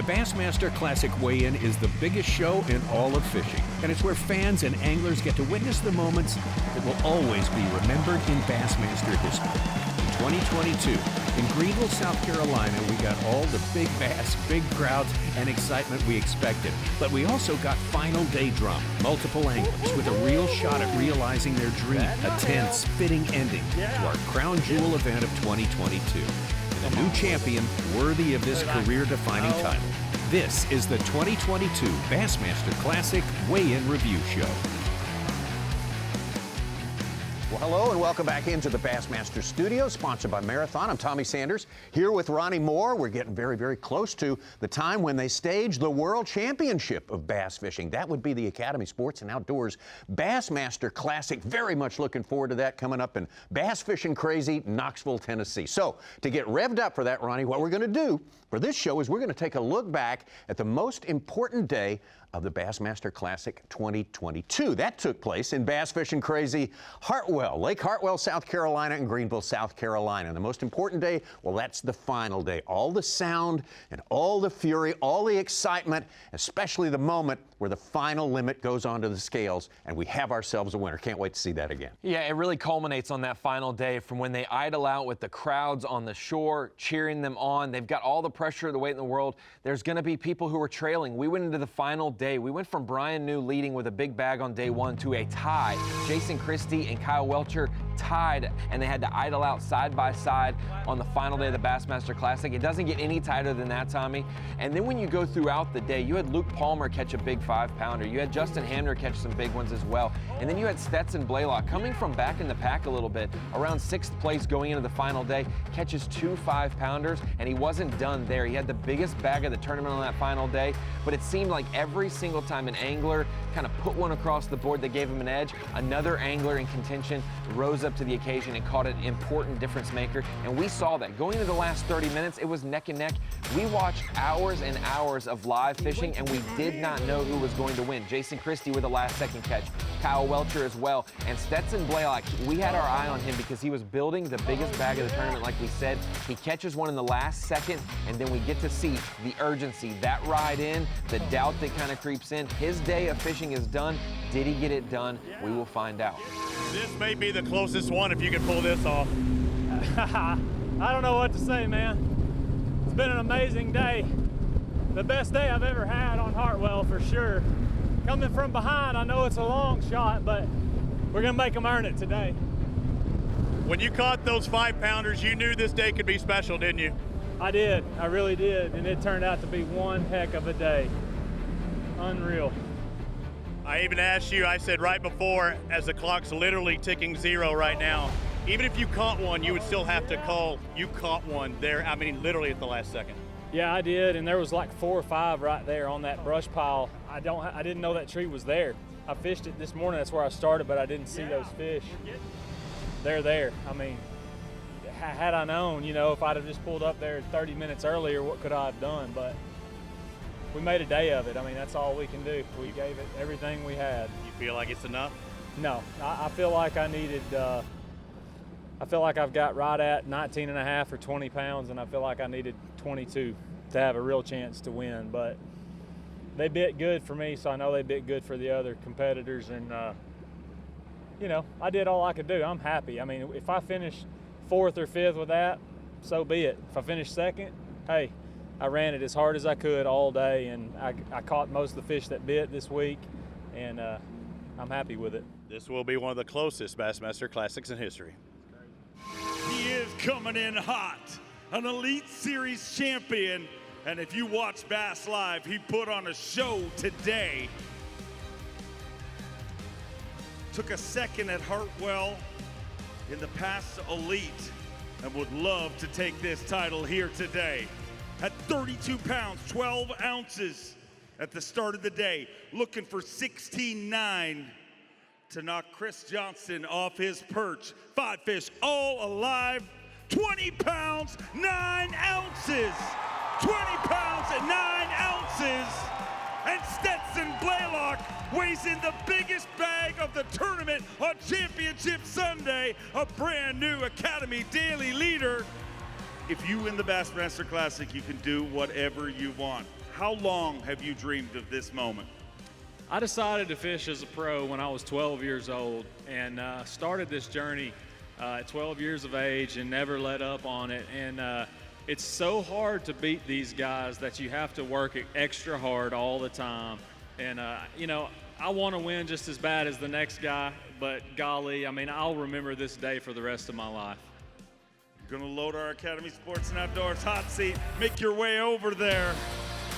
The Bassmaster Classic Weigh-In is the biggest show in all of fishing, and it's where fans and anglers get to witness the moments that will always be remembered in Bassmaster history. In 2022, in Greenville, South Carolina, we got all the big bass, big crowds, and excitement we expected. But we also got final day drum, multiple anglers with a real shot at realizing their dream, a tense, fitting ending to our crown jewel event of 2022. And a new champion worthy of this career-defining title. This is the 2022 Bassmaster Classic Weigh-In Review Show. Well, hello and welcome back into the Bassmaster Studio, sponsored by Marathon. I'm Tommy Sanders, here with Ronnie Moore. We're getting very, very close to the time when they stage the World Championship of bass fishing. That would be the Academy Sports and Outdoors Bassmaster Classic. Very much looking forward to that coming up in Bass Fishing Crazy, Knoxville, Tennessee. So, to get revved up for that, Ronnie, what we're going to do for this show is we're going to take a look back at the most important day of the Bassmaster Classic 2022. That took place in Bass Fishing Crazy, Hartwell, Lake Hartwell, South Carolina, and Greenville, South Carolina. And the most important day, well, that's the final day. All the sound and all the fury, all the excitement, especially the moment where the final limit goes onto the scales and we have ourselves a winner. Can't wait to see that again. Yeah, it really culminates on that final day from when they idle out with the crowds on the shore, cheering them on. They've got all the pressure, the weight in the world. There's going to be people who are trailing. We went into the final day. We went from Bryan leading with a big bag on day one to a tie. Jason Christie and Kyle Welcher tied, and they had to idle out side by side on the final day of the Bassmaster Classic. It doesn't get any tighter than that, Tommy. And then when you go throughout the day, you had Luke Palmer catch a big 5-pounder. You had Justin Hamner catch some big ones as well. And then you had Stetson Blaylock coming from back in the pack a little bit, around 6th place going into the final day, catches 2 5-pounders, and he wasn't done there. He had the biggest bag of the tournament on that final day, but it seemed like every single time an angler kind of put one across the board that gave him an edge, another angler in contention rose up to the occasion and caught an important difference maker. And we saw that. Going into the last 30 minutes, it was neck and neck. We watched hours and hours of live fishing, and we did not know who was going to win. Jason Christie with a last-second catch, Kyle Welcher as well, and Stetson Blaylock, we had our eye on him because he was building the biggest bag of the tournament, like we said. He catches one in the last second, and then we get to see the urgency, that ride in, the doubt that kind of creeps in. His day of fishing is done. Did he get it done? We will find out. This may be the closest one if you can pull this off. I don't know what to say, man. It's been an amazing day. The best day I've ever had on Hartwell for sure. Coming from behind, I know it's a long shot, but we're gonna make them earn it today. When you caught those 5-pounders, you knew this day could be special, didn't you? I did, I really did, and it turned out to be one heck of a day. Unreal. I even asked you, I said right before, as the clock's literally ticking 0 right now, even if you caught one, you would still have to call you caught one there, I mean, literally at the last second. Yeah, I did, and there was like 4 or 5 right there on that brush pile. I didn't know that tree was there. I fished it this morning, that's where I started, but I didn't see those fish. They're there. I mean, had I known, you know, if I'd have just pulled up there 30 minutes earlier, what could I have done? But we made a day of it. I mean, that's all we can do. We gave it everything we had. You feel like it's enough? No, I feel like I needed, I feel like I've got right at 19.5 or 20 pounds, and I feel like I needed 22 to have a real chance to win. But they bit good for me, so I know they bit good for the other competitors. And, you know, I did all I could do. I'm happy. I mean, if I finish 4th or 5th with that, so be it. If I finish 2nd, hey, I ran it as hard as I could all day, and I caught most of the fish that bit this week, and I'm happy with it. This will be one of the closest Bassmaster Classics in history. He is coming in hot, an Elite Series champion, and if you watch Bass Live, he put on a show today. Took a 2nd at Hartwell in the Past Elite, and would love to take this title here today. At 32 pounds, 12 ounces at the start of the day, looking for 16.9 to knock Chris Johnson off his perch. 5 fish, all alive, 20 pounds, 9 ounces. 20 pounds and 9 ounces. And Stetson Blaylock weighs in the biggest bag of the tournament on Championship Sunday, a brand new Academy Daily leader. If you win the Bassmaster Classic, you can do whatever you want. how long have you dreamed of this moment? I decided to fish as a pro when I was 12 years old and started this journey at 12 years of age and never let up on it. And it's so hard to beat these guys that you have to work extra hard all the time. And, you know, I want to win just as bad as the next guy, but golly, I mean, I'll remember this day for the rest of my life. You're going to load our Academy Sports and Outdoors hot seat. Make your way over there.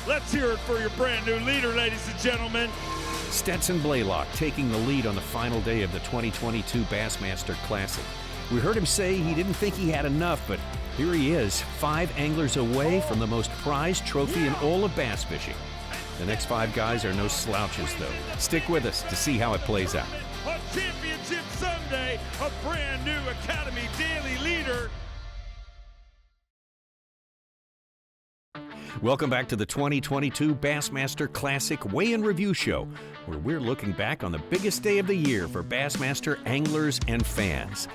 Let's hear it for your brand new leader, ladies and gentlemen. Stetson Blaylock taking the lead on the final day of the 2022 Bassmaster Classic. We heard him say he didn't think he had enough, but here he is, 5 anglers away from the most prized trophy in all of bass fishing. The next 5 guys are no slouches, though. Stick with us to see how it plays out. On Championship Sunday, a brand new Academy Daily leader. Welcome back to the 2022 Bassmaster Classic Weigh-In Review Show, where we're looking back on the biggest day of the year for Bassmaster anglers and fans.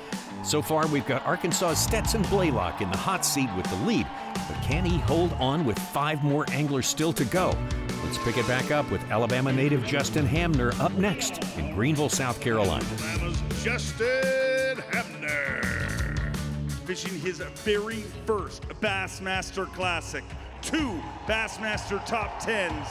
So far, we've got Arkansas's Stetson Blaylock in the hot seat with the lead, but can he hold on with 5 more anglers still to go? Let's pick it back up with Alabama native Justin Hamner up next in Greenville, South Carolina. Alabama's Justin Hamner, fishing his very first Bassmaster Classic. 2 Bassmaster top 10s.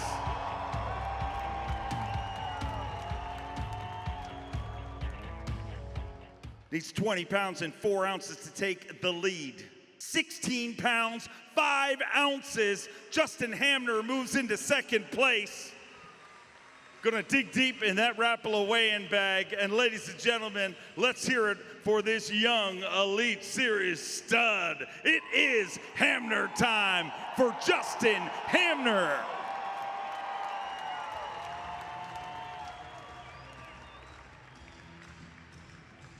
Needs 20 pounds and 4 ounces to take the lead. 16 pounds, 5 ounces. Justin Hamner moves into second place. Gonna dig deep in that Rapala weigh-in bag. And ladies and gentlemen, let's hear it for this young Elite Series stud. It is Hamner time for Justin Hamner.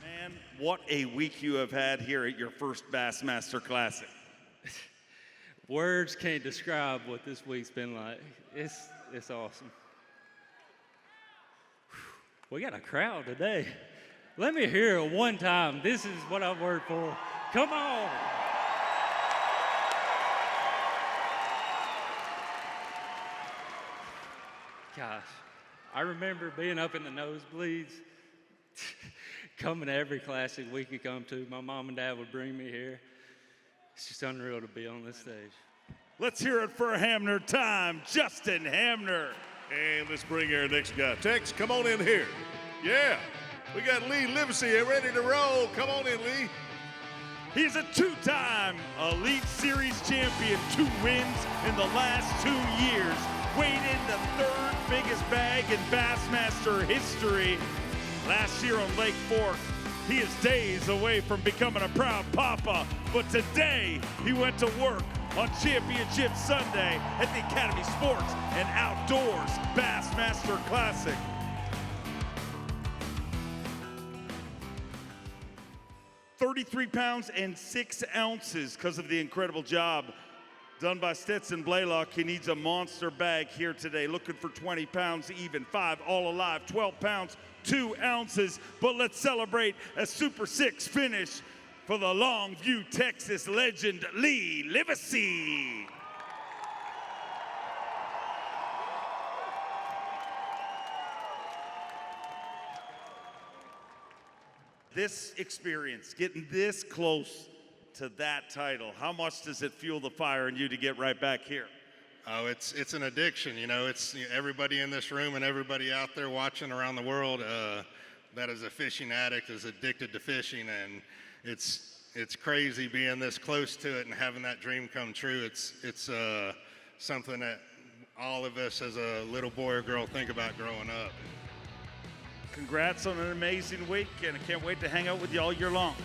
Man, what a week you have had here at your first Bassmaster Classic. Words can't describe what this week's been like. It's awesome. We got a crowd today. Let me hear it one time. This is what I've worked for. Come on. Gosh, I remember being up in the nosebleeds, coming to every classic we could come to. My mom and dad would bring me here. It's just unreal to be on this stage. Let's hear it for Hamner time, Justin Hamner. And let's bring our next guy. Tex, come on in here. Yeah, we got Lee Livesay here ready to roll. Come on in, Lee. He's a 2-time Elite Series champion, 2 wins in the last 2 years. Weighed in the 3rd biggest bag in Bassmaster history. Last year on Lake Fork, he is days away from becoming a proud papa, but today he went to work on Championship Sunday at the Academy Sports and Outdoors Bassmaster Classic. $33 pounds and 6 ounces because of the incredible job done by Stetson Blaylock. He needs a monster bag here today, looking for 20 pounds even, 5 all alive, 12 pounds, 2 ounces. But let's celebrate a Super 6 finish for the Longview, Texas legend, Lee Livesay. This experience, getting this close to that title, how much does it fuel the fire in you to get right back here? Oh, it's an addiction, you know. It's everybody in this room and everybody out there watching around the world that is a fishing addict is addicted to fishing, and it's crazy being this close to it and having that dream come true. It's something that all of us as a little boy or girl think about growing up. Congrats on an amazing week, and I can't wait to hang out with you all year long.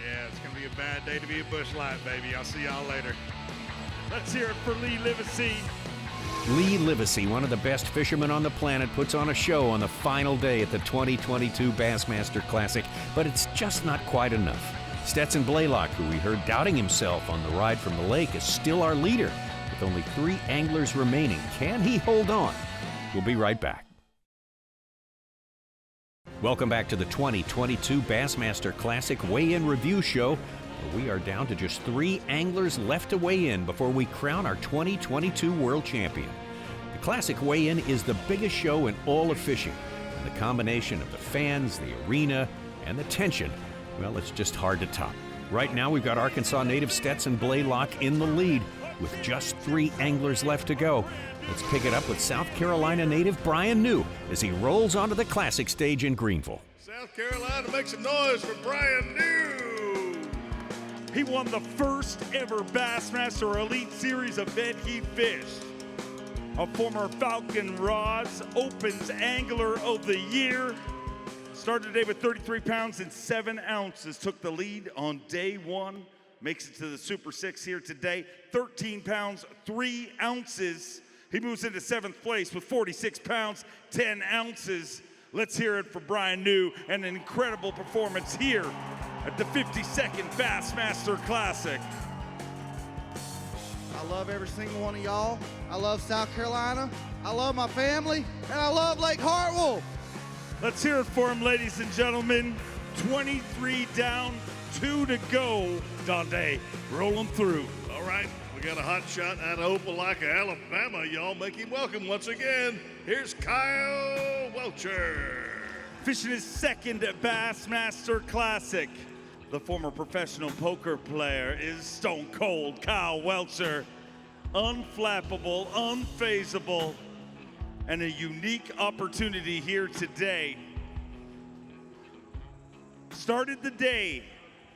Yeah, it's gonna be a bad day to be a bush light, baby. I'll see y'all later. Let's hear it for Lee Livesay. Lee Livesay, one of the best fishermen on the planet, puts on a show on the final day at the 2022 Bassmaster Classic, but it's just not quite enough. Stetson Blaylock, who we heard doubting himself on the ride from the lake, is still our leader. With only 3 anglers remaining, can he hold on? We'll be right back. Welcome back to the 2022 Bassmaster Classic Weigh-In Review Show. We are down to just 3 anglers left to weigh in before we crown our 2022 World Champion. Classic Weigh-In is the biggest show in all of fishing. And the combination of the fans, the arena, and the tension, well, it's just hard to top. Right now, we've got Arkansas native Stetson Blaylock in the lead with just 3 anglers left to go. Let's pick it up with South Carolina native Bryan as he rolls onto the Classic stage in Greenville. South Carolina, make some noise for Bryan New. He won the first ever Bassmaster Elite Series event he fished. A former Falcon Rods Opens Angler of the Year. Started today with 33 pounds and 7 ounces. Took the lead on day 1. Makes it to the Super 6 here today. 13 pounds, 3 ounces. He moves into 7th place with 46 pounds, 10 ounces. Let's hear it for Bryan New and an incredible performance here at the 52nd Bassmaster Classic. I love every single one of y'all. I love South Carolina. I love my family, and I love Lake Hartwell. Let's hear it for him, ladies and gentlemen. 23 down, 2 to go. Dante, roll him through. All right, we got a hot shot out of Opelika, Alabama. Y'all make him welcome once again. Here's Kyle Welcher. Fishing his 2nd Bassmaster Classic. The former professional poker player is Stone Cold Kyle Welcher. Unflappable, unfazable, and a unique opportunity here today. Started the day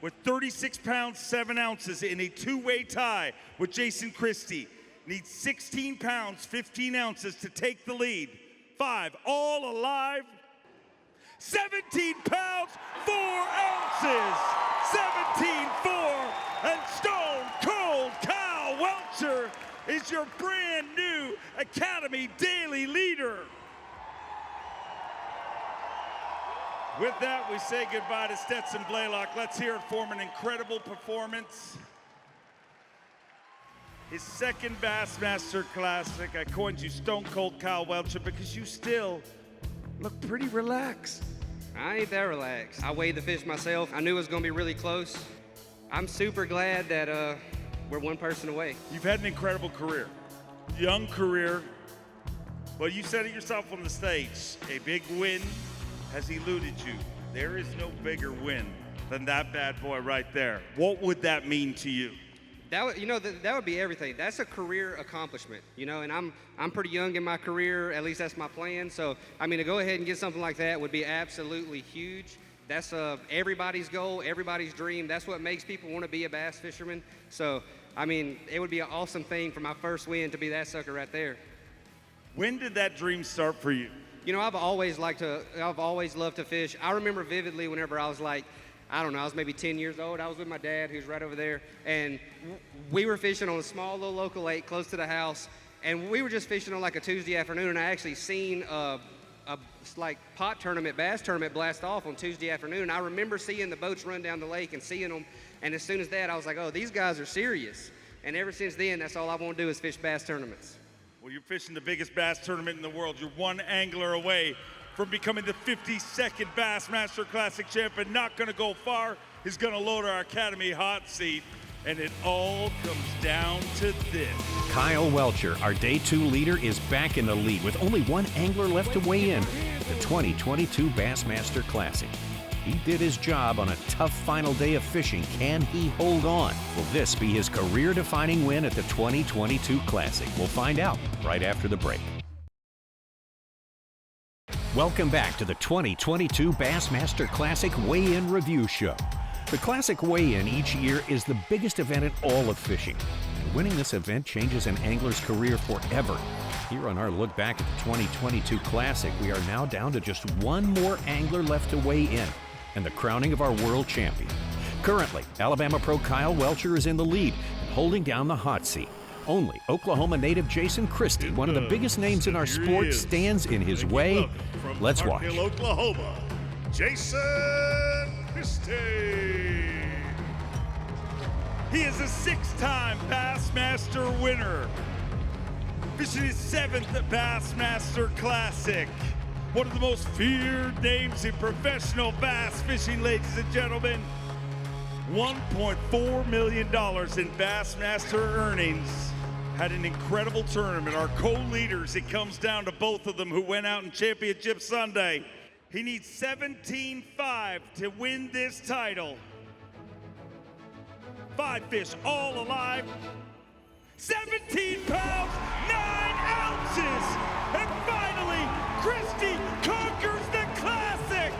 with 36 pounds, 7 ounces in a 2-way tie with Jason Christie. Needs 16 pounds, 15 ounces to take the lead. 5, all alive. 17 pounds, 4 ounces. 17-4, and Stone Cold Kyle Welcher is your brand new Academy Daily leader. With that, we say goodbye to Stetson Blaylock. Let's hear it for him, an incredible performance. His 2nd Bassmaster Classic. I coined you Stone Cold Kyle Welcher because you still look pretty relaxed. I ain't that relaxed. I weighed the fish myself. I knew it was gonna be really close. I'm super glad that we're 1 person away. You've had an incredible career, young career. Well, you said it yourself on the stage. A big win has eluded you. There is no bigger win than that bad boy right there. What would that mean to you? That would be everything. That's a career accomplishment, and I'm pretty young in my career. At least that's my plan. So, I mean, to go ahead and get something like that would be absolutely huge. That's everybody's goal, everybody's dream. That's what makes people want to be a bass fisherman. So, I mean, it would be an awesome thing for my first win to be that sucker right there. When did that dream start for you? I've always loved to fish. I remember vividly whenever I was like, I don't know, I was maybe 10 years old. I was with my dad, who's right over there, and we were fishing on a small little local lake close to the house, and we were just fishing on like a Tuesday afternoon, and I actually seen a bass tournament blast off on Tuesday afternoon, and I remember seeing the boats run down the lake and seeing them, and as soon as that, I was like, oh, these guys are serious. And ever since then, that's all I want to do is fish bass tournaments. Well, you're fishing the biggest bass tournament in the world. You're 1 angler away from becoming the 52nd Bassmaster Classic champion. Not going to go far. He's going to load our Academy hot seat. And it all comes down to this. Kyle Welcher, our Day 2 leader, is back in the lead with only 1 angler left to weigh in at the 2022 Bassmaster Classic. He did his job on a tough final day of fishing. Can he hold on? Will this be his career-defining win at the 2022 Classic? We'll find out right after the break. Welcome back to the 2022 Bassmaster Classic Weigh-In Review Show. The Classic Weigh-In each year is the biggest event in all of fishing. And winning this event changes an angler's career forever. Here on our look back at the 2022 Classic, we are now down to just 1 more angler left to weigh in, and the crowning of our world champion. Currently, Alabama pro Kyle Welcher is in the lead and holding down the hot seat. Only Oklahoma native Jason Christie, one of the biggest names in our sport, stands in his way. Let's watch. Oklahoma, Jason Christie. He is a 6-time Bassmaster winner. Fishing his 7th Bassmaster Classic. One of the most feared names in professional bass fishing, ladies and gentlemen. $1.4 million in Bassmaster earnings. had an incredible tournament. Our co-leaders, it comes down to both of them who went out in Championship Sunday. He needs 17.5 to win this title. 5 fish, all alive. 17 pounds, 9 ounces. And finally, Christie conquers the Classic.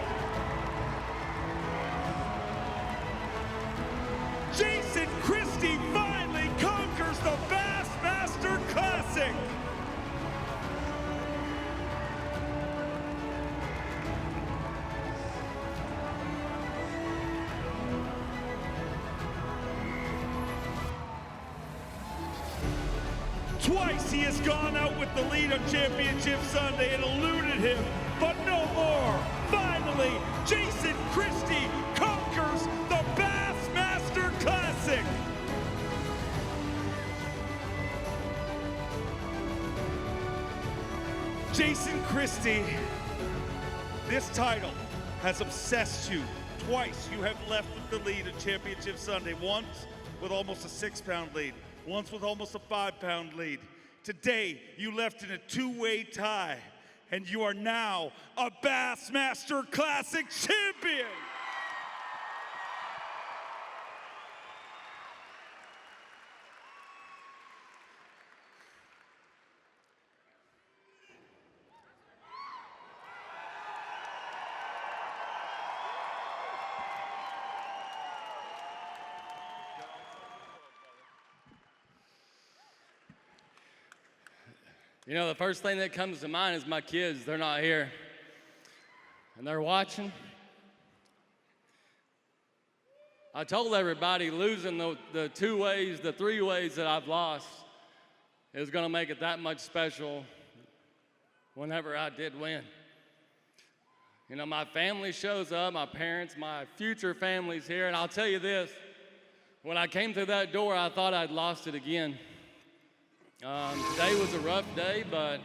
Jason Christie finally conquers the Bassmaster Classic. Twice he has gone out with the lead on Championship Sunday and eluded him, but no more. Finally, Jason Christie conquers the Bassmaster Classic. Jason Christie, this title has obsessed you. Twice you have left with the lead on Championship Sunday. Once with almost a 6-pound lead. Once with almost a 5-pound lead. Today, you left in a 2-way tie, and you are now a Bassmaster Classic champion. You know, the first thing that comes to mind is my kids. They're not here. And they're watching. I told everybody losing the 2 ways, the 3 ways that I've lost is going to make it that much special whenever I did win. You know, my family shows up, my parents, my future family's here, and I'll tell you this, when I came through that door, I thought I'd lost it again. Today was a rough day, but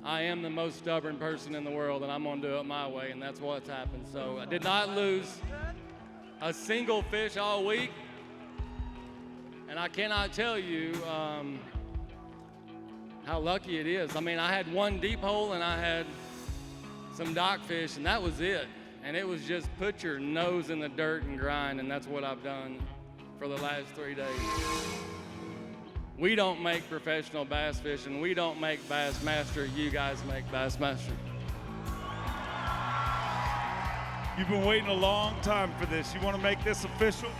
I am the most stubborn person in the world, and I'm going to do it my way, and that's what's happened. So I did not lose a single fish all week, and I cannot tell you how lucky it is. I mean, I had 1 deep hole, and I had some dock fish, and that was it. And it was just put your nose in the dirt and grind, and that's what I've done for the last 3 days. We don't make professional bass fishing. We don't make Bassmaster. You guys make Bassmaster. You've been waiting a long time for this. You want to make this official?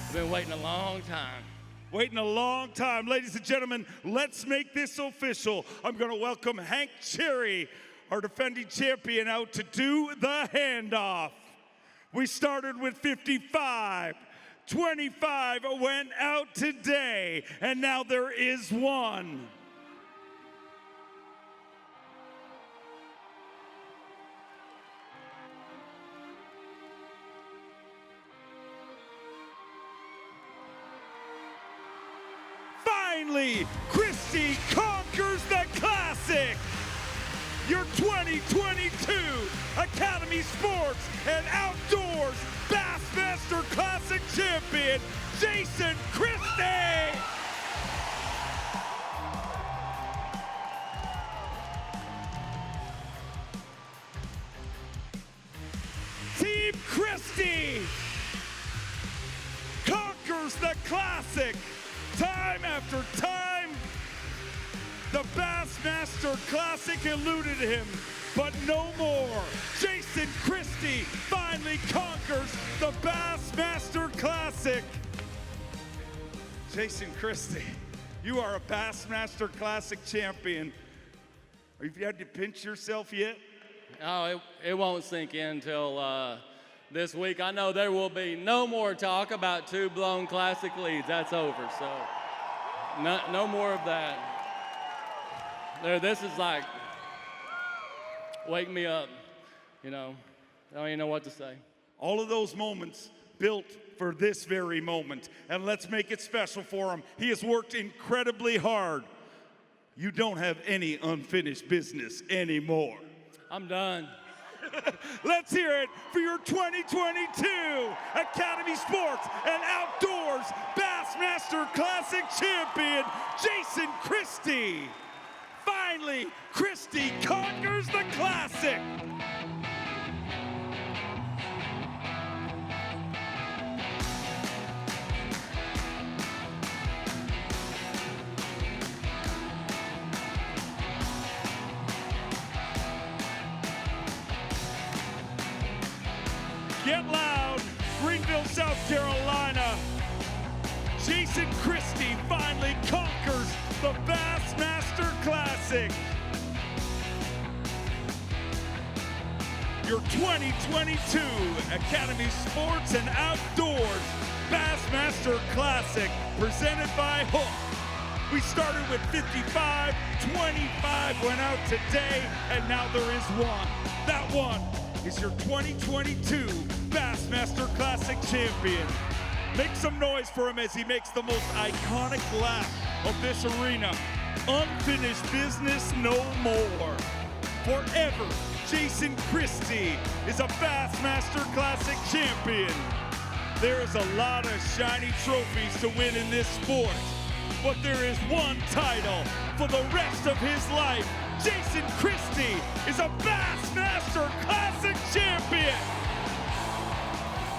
I've been waiting a long time. Waiting a long time. Ladies and gentlemen, let's make this official. I'm going to welcome Hank Cherry, our defending champion, out to do the handoff. We started with 55. 25 went out today, and now there is 1. Finally, Christie conquers the Classic. Your 2022 Academy Sports and Outdoors Bassmaster Classic champion, Jason Christie. Team Christie conquers the Classic time after time. The Bassmaster Classic eluded him, but no more. Jason Christie finally conquers the Bassmaster Classic. Jason Christie, you are a Bassmaster Classic champion. Have you had to pinch yourself yet? Oh, it won't sink in until this week. I know there will be no more talk about 2 blown Classic leads. That's over, so no more of that. This is like, wake me up, you know. I don't even know what to say. All of those moments built for this very moment, and let's make it special for him. He has worked incredibly hard. You don't have any unfinished business anymore. I'm done. Let's hear it for your 2022 Academy Sports and Outdoors Bass Bassmaster Classic champion, Jason Christie. Finally, Christie conquers the Classic. Get loud, Greenville, South Carolina. Jason Christie finally conquers the Bassmaster Classic. Your 2022 Academy Sports and Outdoors Bassmaster Classic, presented by Hook. We started with 55, 25 went out today, and now there is one. That one is your 2022 Bassmaster Classic champion. Make some noise for him as he makes the most iconic lap of this arena. Unfinished business no more. Forever, Jason Christie is a Bassmaster Classic champion. There is a lot of shiny trophies to win in this sport, but there is one title for the rest of his life. Jason Christie is a Bassmaster Classic champion.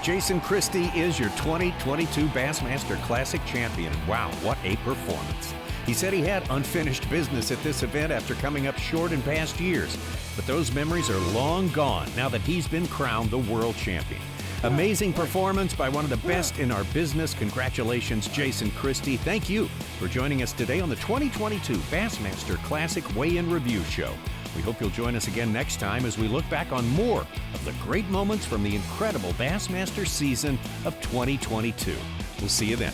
Jason Christie is your 2022 Bassmaster Classic champion. Wow, what a performance. He said he had unfinished business at this event after coming up short in past years, but those memories are long gone now that he's been crowned the world champion. Amazing performance by one of the best in our business. Congratulations, Jason Christie. Thank you for joining us today on the 2022 Bassmaster Classic Weigh-In Review Show. We hope you'll join us again next time as we look back on more of the great moments from the incredible Bassmaster season of 2022. We'll see you then.